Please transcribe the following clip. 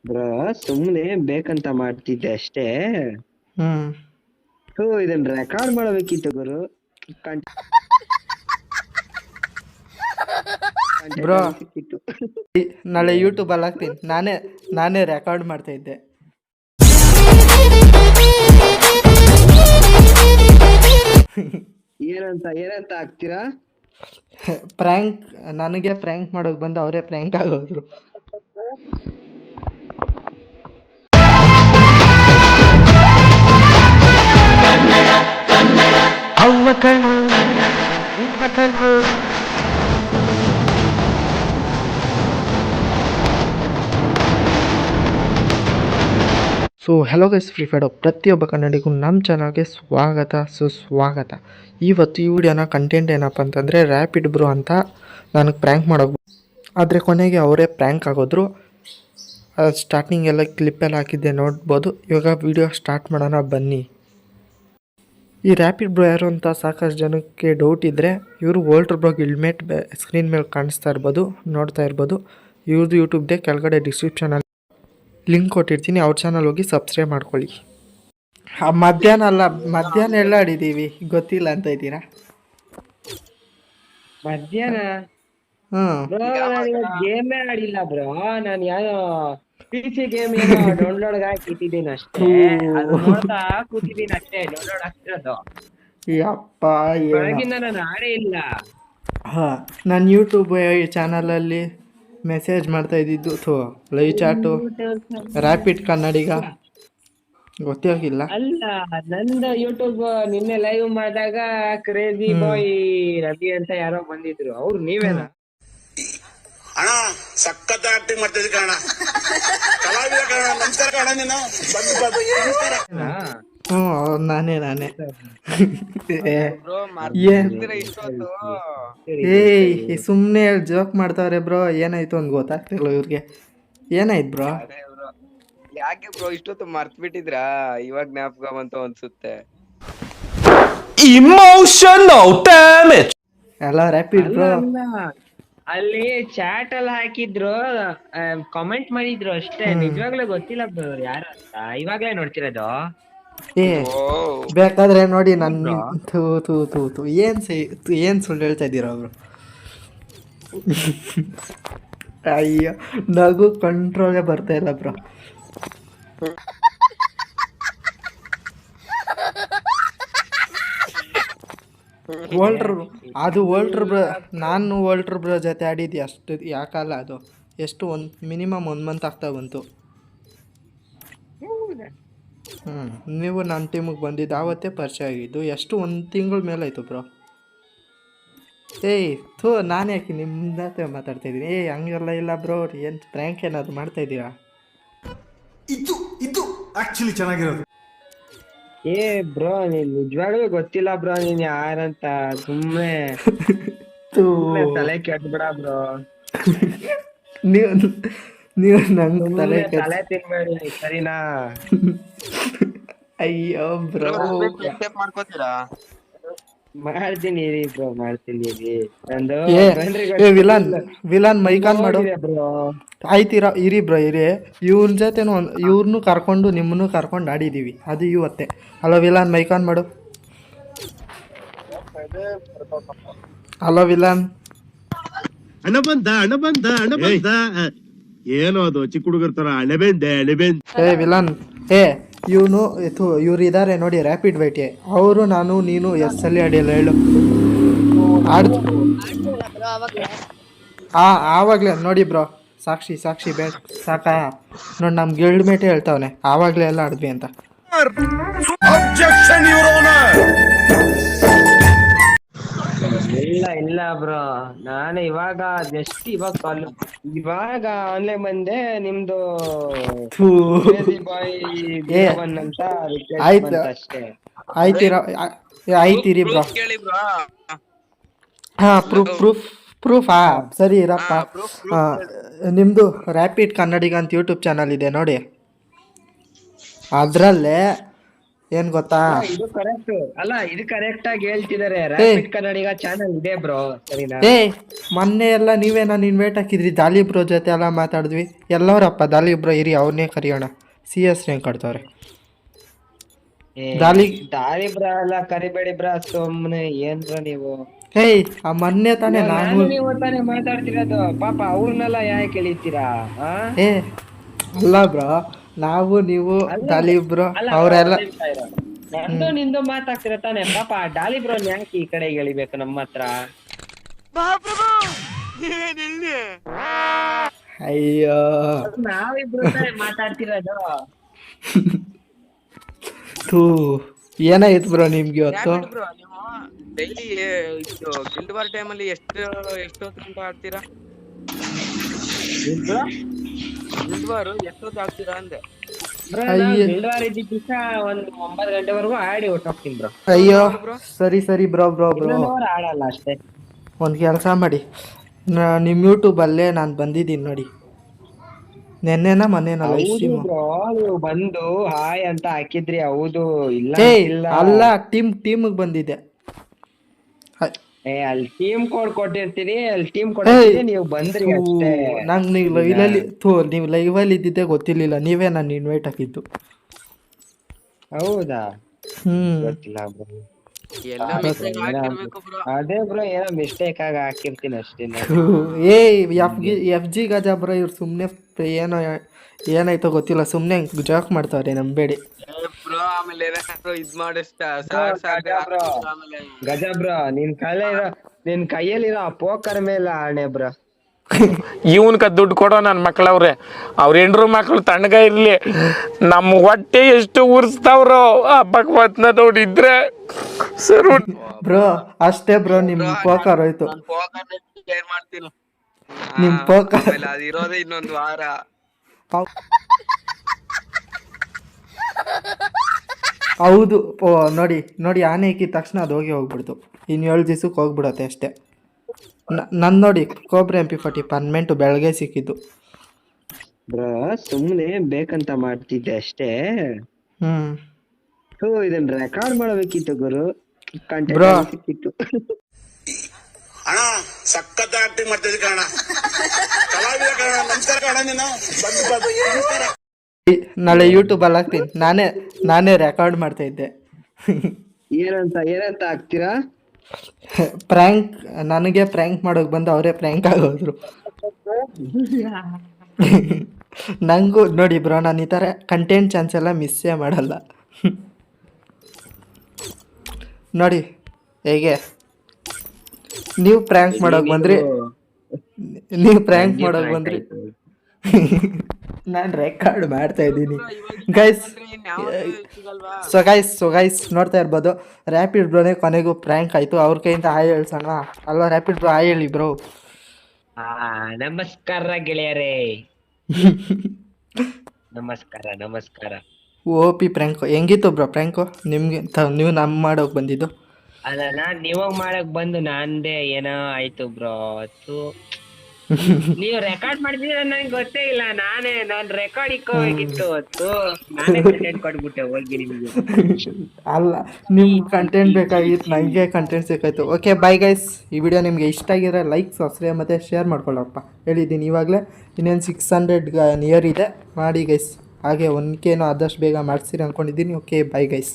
Bro ಸುಮ್ನೆ ಬೇಕಂತ ಮಾಡ್ತಿದ್ದೆ ಅಷ್ಟೇ. ಹ್ಮ್ ಇದನ್ನ ರೆಕಾರ್ಡ್ ಮಾಡಬೇಕಿತ್ತು ಗುರು. ಬ್ರೋ ಸಿಕ್ಕಿತ್ತು. ನಾಳೆ ಯೂಟ್ಯೂಬ್ ಅಲ್ಲಿ ಹಾಕ್ತೀನಿ. ನಾನೇ ರೆಕಾರ್ಡ್ ಮಾಡ್ತಾ ಇದ್ದೆ. ಏನಂತ ಹಾಕ್ತೀರಾ? ಪ್ರ್ಯಾಂಕ್. ನನಗೆ ಪ್ರ್ಯಾಂಕ್ ಮಾಡೋಕೆ ಬಂದು ಅವರೇ ಪ್ರ್ಯಾಂಕ್ ಆಗೋದ್ರು. So hello guys, free fire ಪ್ರತಿಯೊಬ್ಬ ಕನ್ನಡಿಗೂ ನಮ್ಮ ಚಾನಲ್ಗೆ ಸ್ವಾಗತ ಸುಸ್ವಾಗತ. ಇವತ್ತು ಈ ವಿಡಿಯೋನ ಕಂಟೆಂಟ್ ಏನಪ್ಪ ಅಂತಂದರೆ, ರ್ಯಾಪಿಡ್ ಬ್ರೋ ಅಂತ ನನಗೆ ಪ್ರ್ಯಾಂಕ್ ಮಾಡೋಕೆ, ಆದರೆ ಕೊನೆಗೆ ಅವರೇ ಪ್ರ್ಯಾಂಕ್ ಆಗೋದ್ರು. ಸ್ಟಾರ್ಟಿಂಗ್ ಎಲ್ಲ ಕ್ಲಿಪ್ಪೆಲ್ಲ ಹಾಕಿದ್ದೆ ನೋಡ್ಬೋದು. ಇವಾಗ ವಿಡಿಯೋ ಸ್ಟಾರ್ಟ್ ಮಾಡೋಣ ಬನ್ನಿ. ಈ ರ್ಯಾಪಿಡ್ ಬ್ರೋ ಯಾರು ಅಂತ ಸಾಕಷ್ಟು ಜನಕ್ಕೆ ಡೌಟ್ ಇದ್ದರೆ, ಇವರು ವೋಲ್ಟರ್ ಬ್ರೋ ಗಿಲ್ಮೇಟ್ ಸ್ಕ್ರೀನ್ ಮೇಲೆ ಕಾಣಿಸ್ತಾ ಇರ್ಬೋದು, ನೋಡ್ತಾ ಇರ್ಬೋದು. ಇವ್ರದ್ದು ಯೂಟ್ಯೂಬ್ದೇ ಕೆಳಗಡೆ ಡಿಸ್ಕ್ರಿಪ್ಷನಲ್ಲಿ ಲಿಂಕ್ ಕೊಟ್ಟಿರ್ತೀನಿ, ಅವ್ರ ಚಾನಲ್ ಹೋಗಿ ಸಬ್ಸ್ಕ್ರೈಬ್ ಮಾಡ್ಕೊಳ್ಳಿ. ಮಧ್ಯಾಹ್ನ ಎಲ್ಲ ಆಡಿದ್ದೀವಿ, ಗೊತ್ತಿಲ್ಲ ಅಂತ ಇದ್ದೀರಾ? ಮಧ್ಯಾಹ್ನ ಗೇಮೇ ಆಡಿಲ್ಲ ಬ್ರೋ. ನಾನು ಯಾವ PC ಗೇಮ್ ಏನೋ ಡೌನ್ಲೋಡ್ ಹಾಕಿಟ್ಟಿದ್ದೀನಿ ಅಷ್ಟೇ. ಅದು ನೋಡ್ತಾ ಕೂತಿದ್ದೀನಿ ಅಷ್ಟೇ, ಡೌನ್ಲೋಡ್ ಆಗ್ತಿರೋದು. ಬೆಳಗಿಂದ ನಾನು ಆಡೇ ಇಲ್ಲ. ನಾನು ಯೂಟ್ಯೂಬ್ ಚಾನಲಲ್ಲಿ ಮೆಸೇಜ್ ಮಾಡ್ತಾ ಇದ್ದಿದ್ದು ಲೈವ್ ಚಾಟು ರ್ಯಾಪಿಡ್ ಕನ್ನಡಿಗ ಗೊತ್ತೇ ಆಗಿಲ್ಲ. ಅಲ್ಲ, ನಂದು ಯೂಟ್ಯೂಬ್ ನಿನ್ನೆ ಲೈವ್ ಮಾಡಿದಾಗ ಕ್ರೇಜಿ ಬಾಯ್ ರವಿ ಅಂತ ಯಾರೋ ಬಂದಿದ್ರು. ಅವ್ರು ನೀವೇನಾ? ಅಣ್ಣ ಸಖತ್ ಆಕ್ಟಿಂಗ್ ಮಾಡ್ತಿದ್ದೆ ಕಣ, ಕಲಾವಿದ ಕಣ, ನಮಸ್ಕಾರ ಕಣ. ನೀನು ನಾನೇ ಸುಮ್ಮನೆ ಜೋಕ್ ಮಾಡ್ತಾವ್ರೆ ಬ್ರೋ. ಏನಾಯ್ತು ಅಂತ ಗೊತ್ತಾಗ್ತಿಲ್ಲ ಇವ್ರಿಗೆ. ಏನಾಯ್ತು ಬ್ರೋ? ಯಾಕೆ ಬ್ರೋ ಇಷ್ಟೊತ್ತು ಮರ್ತ್ ಬಿಟ್ಟಿದ್ರಾ? ಇವಾಗ ಜ್ಞಾಪಕ ಬಂತು ಅನ್ಸುತ್ತೆ. ಇಮೋಷನಲ್ ಡ್ಯಾಮೇಜ್ ಎಲ್ಲ ರ್ಯಾಪಿಡ್ ಬ್ರೋ. ಅಲ್ಲಿ ಚಾಟ್ ಅಲ್ಲಿ ಹಾಕಿದ್ರು, ಕಾಮೆಂಟ್ ಮಾಡಿದ್ರು ಅಷ್ಟೇ. ನಿಜವಾಗ್ಲೂ ಗೊತ್ತಿಲ್ಲ ಬ್ರೋ ಯಾರು ಅಂತ. ಇವಾಗ್ಲೇ ನೋಡ್ತಿರೋದು. ಬೇಕಾದ್ರೆ ನೋಡಿ. ನನ್ನ ಏನ್ ಸುಳ್ಳು ಹೇಳ್ತಾ ಇದ್ದೀರಾ ಅವರು? ಅಯ್ಯೋ, ನಗು ಕಂಟ್ರೋಲೇ ಬರ್ತಾ ಇಲ್ಲ ಬ್ರೋ. ವೋಲ್ಟರ್ ಬ್ರೋ, ನಾನು ವೋಲ್ಟರ್ ಬ್ರೋ ಜೊತೆ ಆಡಿದ್ದೆ ಅಷ್ಟು. ಯಾಕಲ್ಲ ಅದು ಎಷ್ಟು ಮಿನಿಮಮ್ 1 ಮಂತ್ ಆಗ್ತಾ ಬಂತು. ನೀವು ನನ್ನ ಟೀಮಿಗೆ ಬಂದಿದ್ದು ಆವತ್ತೇ ಪರಿಚಯ ಆಗಿದ್ದು. ಎಷ್ಟು 1 ತಿಂಗಳ ಮೇಲಾಯ್ತು ಬ್ರೋ. ನಾನು ಯಾಕೆ ನಿಮ್ಮ ಜೊತೆ ಮಾತಾಡ್ತಾಯಿದ್ದೀನಿ? ಹಂಗೆಲ್ಲ ಇಲ್ಲ ಬ್ರೋ. ಏನು ಪ್ರ್ಯಾಂಕ್ ಏನಾದ್ರು ಮಾಡ್ತಾ ಇದ್ದೀರಾ? ಇದು ಆಕ್ಚುಲಿ ಚೆನ್ನಾಗಿರೋದು. ಬ್ರೋ, ನೀನ್ ನಿಜವಾಗ್ಲೂ ಗೊತ್ತಿಲ್ಲ ಬ್ರೋ ನೀನ್ ಯಾರಂತ. ಸುಮ್ನೆ ತಲೆ ಕೆಟ್ಬಿಡ ಬ್ರೋ. ನೀವು ನಂಗೆ ತಲೆ ತಿನ್ಬೇಡಿ, ಸರಿನಾ? ಅಯ್ಯೋ ಬ್ರೋ, ಮಾಡ್ಕೋತೀರಾ? ಮಾಡ್ತೀನಿ ಬ್ರೋ, ಮಾಡ್ತೀನಿ. ವಿಲಾನ್ ಮೈಕಾನ್ ಮಾಡು. ಆಯ್ತೀರಾ? ಇರಿ ಬ್ರೋ, ಇರಿ. ಇವ್ರ ಜೊತೆ ಇವ್ರನ್ನೂ ಕರ್ಕೊಂಡು ನಿಮ್ಮನ್ನು ಕರ್ಕೊಂಡು ಆಡಿದ್ದೀವಿ, ಅದು ಇವತ್ತೇ. ಹಲೋ ವಿಲಾನ್, ಮೈಕಾನ್ ಮಾಡು. ಹಲೋ ವಿಲಾನ್. ಹಣ ಬಂದ ಏನೋ ಅದು ಚಿಕ್ಕ ಹುಡುಗರ ತರ ಅಣೆಬೆಂದೆ. ವಿಲಾನ್, ಇವನು ಇವ್ರು ಇದ್ದಾರೆ ನೋಡಿ, ರ್ಯಾಪಿಡ್ ವೈಟಿ. ಅವರು ನಾನು ನೀನು ಅಲ್ಲಿ ಆಡಿಲ್ಲ ಹೇಳು. ಆವಾಗಲೇ ನೋಡಿ ಬ್ರೋ. ಸಾಕ್ಷಿ ಬೇಡ ಸಾಕಾ? ನೋಡಿ, ನಮ್ಮ ಗಿಲ್ಡ್ ಮೇಟೇ ಹೇಳ್ತಾವನೆ ಆವಾಗಲೇ ಎಲ್ಲ ಆಡಿದ್ವಿ ಅಂತ. ಇಲ್ಲ ಬ್ರೋ, ನಾನು ಇವಾಗ ಜಸ್ಟ್ ಇವಾಗ ಆನ್ಲೈನ್ ಬಂದೆ. ನಿಮ್ದು ಅಂತ ಅಷ್ಟೇ. ಆಯ್ತಿರಿ ಬ್ರೋ. ಪ್ರೂಫಾ? ಸರಿ ಇರಪ್ಪ. ನಿಮ್ಮದು ರ್ಯಾಪಿಡ್ ಕನ್ನಡಿಗ ಅಂತ ಯೂಟ್ಯೂಬ್ ಚಾನಲ್ ಇದೆ ನೋಡಿ. ಅದರಲ್ಲೇ ಏನು ಗೊತ್ತಾ? ಇದು ಕರೆಕ್ಟ್ ಅಲ್ಲ, ಇದು ಕರೆಕ್ಟ್ ಆಗಿ ಹೇಳ್ತಿದಾರೆ. ರ್ಯಾಪಿಡ್ ಕನ್ನಡಿಗ ಚಾನಲ್ ಇದೆ ಬ್ರೋ, ಸರಿನಾ? ಮೊನ್ನೆ ಎಲ್ಲ ನೀವೇನೋ ಇನ್ವೈಟ್ ಹಾಕಿದ್ರಿ, ದಾಲಿ ಬ್ರೋ ಜೊತೆ ಎಲ್ಲ ಮಾತಾಡಿದ್ವಿ. ಎಲ್ಲವರಪ್ಪ ದಾಲಿ ಬ್ರೋ ಇರಿ, ಅವ್ರನ್ನೇ ಕರಿಯೋಣ. CS rank ಕಟ್ತವ್ರೆ. ದಾಲಿ ಬ್ರಾ ಎಲ್ಲ ಕರಿಬೇಡಿ ಬ್ರಾ, ಸುಮ್ನೆ ಏನ್ರ ನೀವು. ಆ ಮೊನ್ನೆ ತಾನೇ ನಾನು ನೀವು ತಾನೇ ಮಾತಾಡ್ತಿರೋದು, ಪಾಪ ಅವ್ರನ್ನೆಲ್ಲ ಯಾಕೆ ಎಳಿತೀರಾ? ಅಲ್ಲ ಬ್ರೋ, ನಾವು ನೀವು ದಾಲಿ ಬ್ರೋ ಅವರೆಲ್ಲ ನಂದು ನಿಂದು ಮಾತಾಡ್ತಿರ ತಾನೆ. ಪಾಪ ಡಾಲಿ ಬ್ರೋ ಯಾಕೆ ಈ ಕಡೆ ಎಳಿಬೇಕು ನಮ್ಮ ಹತ್ರ? ಅಯ್ಯೋ ನಾವಿಬ್ರು ತಾನೇ ಮಾತಾಡ್ತಿರೋದು. ಥೂ, ಏನಾಯ್ತು ಬ್ರೋ ನಿಮ್ಗೆ ಇವತ್ತು? ಬ್ರೋ ನೀವು ಡೈಲಿ ಇದು ಗಿಲ್ಡ್ ವಾರ್ ಟೈಮ್ ಅಲ್ಲಿ ಎಷ್ಟೊತ್ತು ಗಂಟೆ ಆಡ್ತೀರಾ? ಗಿಲ್ಡ್ ವಾರ್ ಎಷ್ಟೊತ್ತು ಆಡ್ತೀರಾ ಅಂದೆ. ಗಿಲ್ಡ್ವಾರ್ ಇದ್ದಿದ್ದ ದಿವಸ ಒಂದ್ 9 ಗಂಟೆವರೆಗೂ ಆಡಿ ಹೊಟ್ಟೋಗ್ತೀನಿ ಬ್ರೋ. ಅಯ್ಯೋ ಸರಿ ಬ್ರೋ ಆಡಲ್ಲ ಅಷ್ಟೇ. ಒಂದು ಕೆಲಸ ಮಾಡಿ, ನಿಮ್ಮ ಯೂಟ್ಯೂಬಲ್ಲೇ ನಾನು ಬಂದಿದ್ದೀನಿ ನೋಡಿ. ನೆನ್ನೆನ ಮೊನ್ನೆನ ಲೈವ್ ಸ್ಟ್ರೀಮ್. ನೀವು ಬಂದು ಹಾಯ್ ಅಂತ ಹಾಕಿದ್ರಿ, ಹೌದು. ಇಲ್ಲ ಅಲ್ಲ, ಟೀಮ್ಗೆ ಬಂದಿದ್ದೆ. ಅಲ್ಲಿ ಟೀಮ್ ಕೋಡ್ ಕೊಟ್ಟಿರ್ತೀನಿ, ಅಲ್ಲಿ ಟೀಮ್ ಕೊಟ್ಟಿರ್ತೀನಿ, ನೀವು ಬಂದ್ರಿ ಅಷ್ಟೇ. ನಂಗೆ ನೀವು ಲೈವಲ್ಲಿ ಇದ್ದಿದ್ದೆ ಗೊತ್ತಿರ್ಲಿಲ್ಲ, ನೀವೇ ನಾನು ಇನ್ವೈಟ್ ಹಾಕಿದ್ದು. ಹೌದಾ? ಗೊತ್ತಿಲ್ಲ ಬ್ರೋ. ಅದೇ ಬ್ರೋ, ಏನೋ ಮಿಸ್ಟೇಕ್ ಆಗಿ ಹಾಕಿರ್ತೀನಿ ಅಷ್ಟೇ. FG ಗಜ ಬ್ರೋ, ಇವ್ರು ಸುಮ್ಮನೆ ಏನಾಯ್ತೋ ಗೊತ್ತಿಲ್ಲ, ಸುಮ್ಮನೆ ಜಾಕ್ ಮಾಡ್ತಾವ್ರೆ, ನಂಬೇಡಿ. ಗಜ ಬ್ರೋ, ನಿನ್ ಕೈಯಲ್ಲಿರೋ ಪೋಕರ್ ಮೇಲೆ ಆಣೆ ಬ್ರೋ. ಇವನ್ಕ ದುಡ್ಡು ಕೊಡೋ ನನ್ನ ಮಕ್ಳವ್ರೆ, ಅವ್ರ ಹೆಂಡ್ರು ಮಕ್ಳು ತಣ್ಣಗ ಇರ್ಲಿ, ನಮ್ಮ ಹೊಟ್ಟೆ ಎಷ್ಟು ಉರ್ಸ್ತಾವ್ರೋ ಆ ಭಗವತ್ನ ನೋಡಿದ್ರೆ ಸರ್. ಬ್ರೋ ಅಷ್ಟೇ ಬ್ರೋ, ನಿಮ್ ಪೋಕರ್ ಹೋಯ್ತು. ನಿಮ್ ಪೋಕರ್ ಅದಿರೋದೇ ಇನ್ನೊಂದು ವಾರ. ಹೌದು. ನೋಡಿ ಆನೆ ಇಕ್ಕಿದ ತಕ್ಷಣ ಅದು ಹೋಗ್ಬಿಡ್ತು. ಇನ್ನು 7 ದಿವ್ಸಕ್ಕೆ ಹೋಗ್ಬಿಡತ್ತೆ ಅಷ್ಟೇ. ನನ್ ನೋಡಿ ಕೋಬ್ರಾ MP40 ಪರ್ಮನೆಂಟ್ ಬೆಳಗ್ಗೆ ಸಿಕ್ಕಿದ್ದು ಬ್ರೋ. ಸುಮ್ನೆ ಬೇಕಂತ ಮಾಡ್ತಿದ್ದೆ ಅಷ್ಟೇ. ಇದನ್ನ ರೆಕಾರ್ಡ್ ಮಾಡಬೇಕಿತ್ತು ಗುರು, ಬ್ರೋ. ಸಿಕ್ಕಿತ್ತು. ಅಣ್ಣ ಸಖತ್ ಆಕ್ಟಿಂಗ್ ಮಾಡ್ತಿದ್ದೆ ಕಣ, ಕಲಾವಿದ ಕಣ, ನಮಸ್ಕಾರ ಕಣ. ನೀನು ನಾಳೆ ಯೂಟ್ಯೂಬಲ್ಲಿ ಹಾಕ್ತೀನಿ. ನಾನೇ ರೆಕಾರ್ಡ್ ಮಾಡ್ತಾ ಇದ್ದೆ. ಏನಂತ ಹಾಕ್ತೀರಾ? ಪ್ರ್ಯಾಂಕ್, ನನಗೆ ಪ್ರ್ಯಾಂಕ್ ಮಾಡೋಕೆ ಬಂದು ಅವರೇ ಪ್ರ್ಯಾಂಕ್ ಆಗೋದ್ರು. ನಂಗೂ ನೋಡಿ ಬ್ರೋ, ನಾನು ಈ ಥರ ಕಂಟೆಂಟ್ ಚಾನ್ಸ್ ಎಲ್ಲ ಮಿಸ್ಸೇ ಮಾಡಲ್ಲ. ನೋಡಿ ಹೇಗೆ ನೀವು ಪ್ರ್ಯಾಂಕ್ ಮಾಡೋಕೆ ಬಂದ್ರಿ, ನಾನು ರೆಕಾರ್ಡ್ ಮಾಡ್ತಾ ಇದ್ದೀನಿ ಗೈಸ್. ಸೊ ಗೈಸ್ ನೋಡ್ತಾ ಇರ್ಬೋದು, ರ್ಯಾಪಿಡ್ ಬ್ರೋನೇ ಕೊನೆಗೂ ಪ್ರ್ಯಾಂಕ್ ಆಯಿತು. ಅವ್ರ ಕೈಯಿಂದ ಹಾಯ್ ಹೇಳ್ಸೋಣ ಅಲ್ವಾ? ರ್ಯಾಪಿಡ್ ಬ್ರೋ ಹಾಯ್ ಹೇಳಿ ಬ್ರೋ. ನಮಸ್ಕಾರ ಗೆಳೆಯರೇ. ನಮಸ್ಕಾರ. OP ಪ್ರ್ಯಾಂಕು ಹೆಂಗಿತ್ತು ಬ್ರೋ? ಪ್ರ್ಯಾಂಕು ನಿಮ್ಗೆ ನೀವು ನಮ್ಮ ಮಾಡೋಕೆ ಬಂದಿದ್ದು ಅಲ್ಲ, ನಾನ್ ನೀವಾಗ ಮಾಡಕ್ ಬಂದು ನಂದೇ ಏನೋ ಆಯ್ತು ಬ್ರೋ. ನೀವು ರೆಕಾರ್ಡ್ ಮಾಡಿದ್ರೆ ನನಗೆ ಗೊತ್ತೇ ಇಲ್ಲ. ನಾನ್ ರೆಕಾರ್ಡ್ ಇಕ್ಕೋಬೇಕಿತ್ತು. ನಾನೇ ಕಂಟೆಂಟ್ ಕೊಟ್ಬಿಟ್ಟೆ ಹೋಗಿ ನಿಮ್ಗೆ. ಅಲ್ಲ, ನಿಮ್ಗೆ ಕಂಟೆಂಟ್ ಬೇಕಾಗಿತ್ತು, ನನಗೆ ಕಂಟೆಂಟ್ ಸಿಕ್ಕಾಯ್ತು. Okay bye guys. ಈ ವಿಡಿಯೋ ನಿಮಗೆ ಇಷ್ಟ ಆಗಿದ್ರೆ ಲೈಕ್, ಸಬ್ಸ್ಕ್ರೈಬ್ ಮತ್ತು ಶೇರ್ ಮಾಡ್ಕೊಳ್ಳಪ್ಪ. ಹೇಳಿದ್ದೀನಿ ಇವಾಗಲೇ. ಇನ್ನೇನು 600 ನಿಯರ್ ಇದೆ, ಮಾಡಿ ಗೈಸ್. ಹಾಗೆ 1K ಆದಷ್ಟು ಬೇಗ ಮಾಡಿಸ್ತೀರಿ ಅಂದ್ಕೊಂಡಿದ್ದೀನಿ. Okay bye guys.